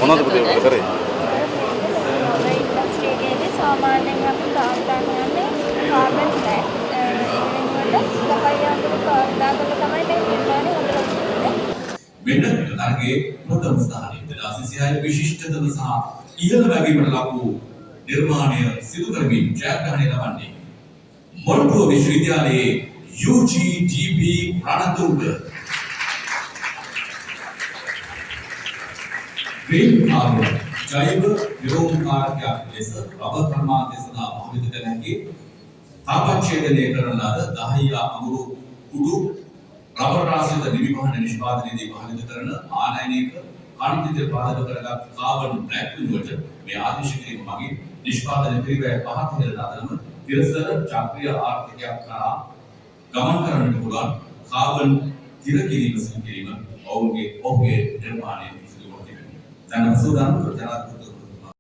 මොනවද පුතේ කරේ? ඉන්ඩස්ට්‍රියේදී සාමාන්‍යයෙන් අපි දාන්න යන්නේ කාබන් බ්ලැක්. ඒකට ලපයි අඳුර දාගන්න තමයි මේ නිර්මාණය හදලා තියෙන්නේ. මෙන්න තරගයේ ප්‍රථම ස්ථානයේ 2026 විශිෂ්ටතම සහ ඉහළ වැගීමට ලක් වූ නිර්මාණය සිදු කරමින් ජයග්‍රහණය ලබන්නේ මොරටුව විශ්වවිද්‍යාලයේ UGDP රණතුංග ග්‍රීන් කාබන් ජෛව විරෝධකාරකයක් ලෙස රබර් කර්මාන්තය සඳහා භාවිත කළ හැකි තාපච්ඡේදනය කරන ලද 10 අඟුරු කුඩු රබර් රාශියක නිවිපහන නිෂ්පාදනයේදී භාවිත කරන ආනයනික කණිතිත පාදක කරගත් කාබන් බ්ලැක් වෙනුවට මේ ආදේශ කිරීම මගින් නිෂ්පාදන පිරිවැය පහත් ඉහළ අතරම තිරසර චක්‍රීය ආර්ථිකයක් කරා ගමන් කරන්නට පුළුවන් කාබන් තිර කිරීම සිදු කිරීම ඔවුන්ගේ නිර්මාණය සිදු කර තිබෙනවා. දැන් සූදානම් කර ජනාධිපති